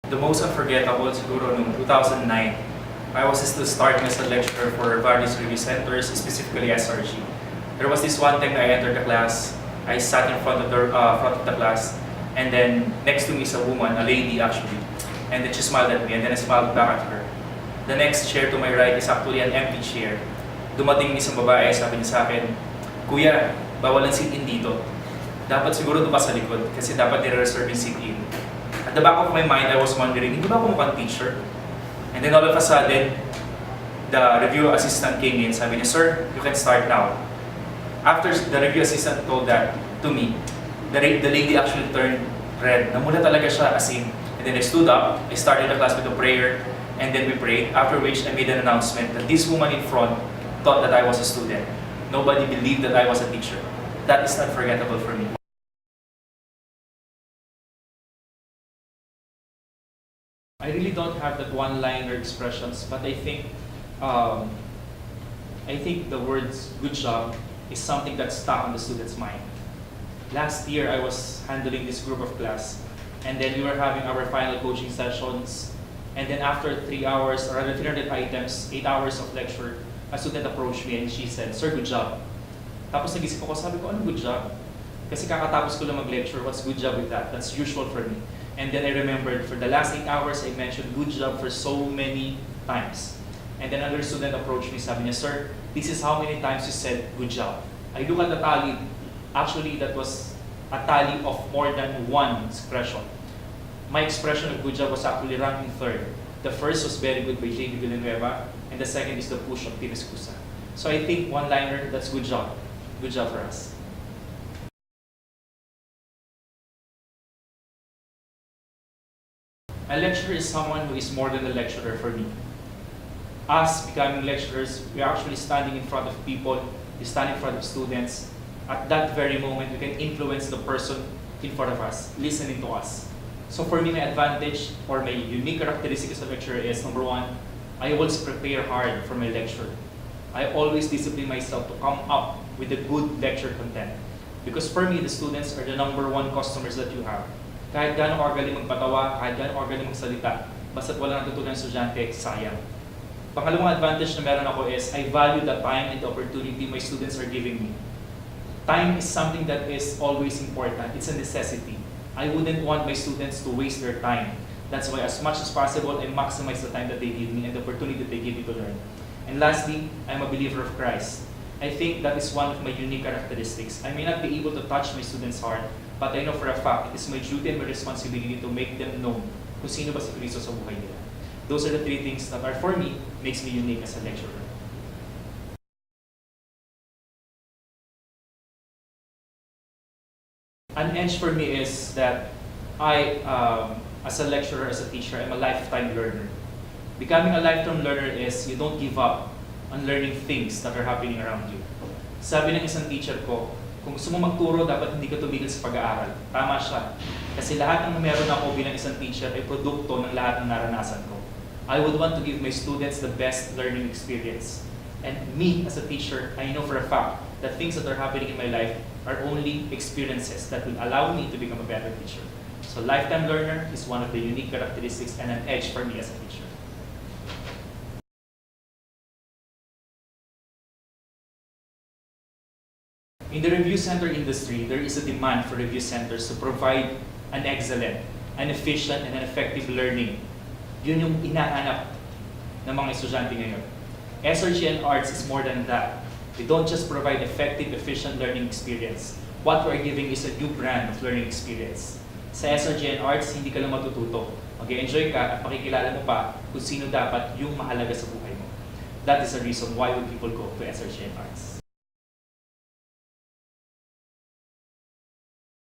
The most unforgettable siguro noong 2009, I was still starting as a lecturer for various review centers, specifically SRG. There was this one time I entered the class, I sat in front of the class, and then next to me is a woman, a lady actually, and then she smiled at me, and then I smiled back at her. The next chair to my right is actually an empty chair. Dumating isang babae, sabi niya sa akin, "Kuya, bawal ang sit-in dito. Dapat siguro doon pa sa likod, kasi dapat nire-reserve yung sit-in." At the back of my mind, I was wondering, hindi ba ako mukhang teacher? And then all of a sudden, the review assistant came in, sabi niya, "Sir, you can start now." After the review assistant told that to me, the lady actually turned red. Namula talaga siya as in. And then I stood up, I started the class with a prayer, and then we prayed, after which I made an announcement that this woman in front thought that I was a student. Nobody believed that I was a teacher. That is unforgettable for me. I really don't have that one-liner expressions, but I think the words "good job" is something that's stuck on the student's mind. Last year, I was handling this group of class, and then we were having our final coaching sessions, and then after 3 hours, or rather 300 items, 8 hours of lecture, a student approached me and she said, "Sir, good job." Tapos nag-isip ako, sabi ko, "Ano good job?" Kasi kakatapos ko lang mag-lecture, what's good job with that? That's usual for me. And then I remembered, for the last 8 hours, I mentioned good job for so many times. And then another student approached me, sabi niya, "Sir, this is how many times you said good job." I look at the tally. Actually, that was a tally of more than one expression. My expression of good job was actually ranking third. The first was very good by J.D. Villanueva, and the second is the push of Tim Escusa. So I think one-liner, that's good job. Good job for us. A lecturer is someone who is more than a lecturer for me. Us becoming lecturers, we are actually standing in front of people, we stand in front of students. At that very moment, we can influence the person in front of us, listening to us. So for me, my advantage or my unique characteristic as a lecturer is, number one, I always prepare hard for my lecture. I always discipline myself to come up with a good lecture content. Because for me, the students are the number one customers that you have. Kahit gaano ka galing magpatawa, kahit gaano ka galing magsalita, basta't wala natutunan ng estudyante, sayang. Pangalawang advantage na meron ako is, I value the time and the opportunity my students are giving me. Time is something that is always important. It's a necessity. I wouldn't want my students to waste their time. That's why as much as possible, I maximize the time that they give me and the opportunity that they give me to learn. And lastly, I'm a believer of Christ. I think that is one of my unique characteristics. I may not be able to touch my students' heart, but I know for a fact, it is my duty and my responsibility to make them know kung sino ba si Cristo sa buhay nila. Those are the three things that are, for me, makes me unique as a lecturer. An edge for me is that I, as a lecturer, as a teacher, I'm a lifetime learner. Becoming a lifetime learner is you don't give up on learning things that are happening around you. Sabi ng isang teacher ko, kung gusto mo magturo, dapat hindi ka tumigil sa pag-aaral. Tama siya. Kasi lahat ng meron ako bilang isang teacher ay produkto ng lahat ng naranasan ko. I would want to give my students the best learning experience. And me, as a teacher, I know for a fact that things that are happening in my life are only experiences that will allow me to become a better teacher. So lifetime learner is one of the unique characteristics and an edge for me as a teacher. In the review center industry, there is a demand for review centers to provide an excellent, an efficient, and an effective learning. Yun yung inaanap ng mga estudyante ngayon. SRG&ARTS is more than that. We don't just provide effective, efficient learning experience. What we're giving is a new brand of learning experience. Sa SRG&ARTS, hindi ka lang matututo. Mag-enjoy ka at makikilala mo pa kung sino dapat yung mahalaga sa buhay mo. That is the reason why would people go to SRG&ARTS.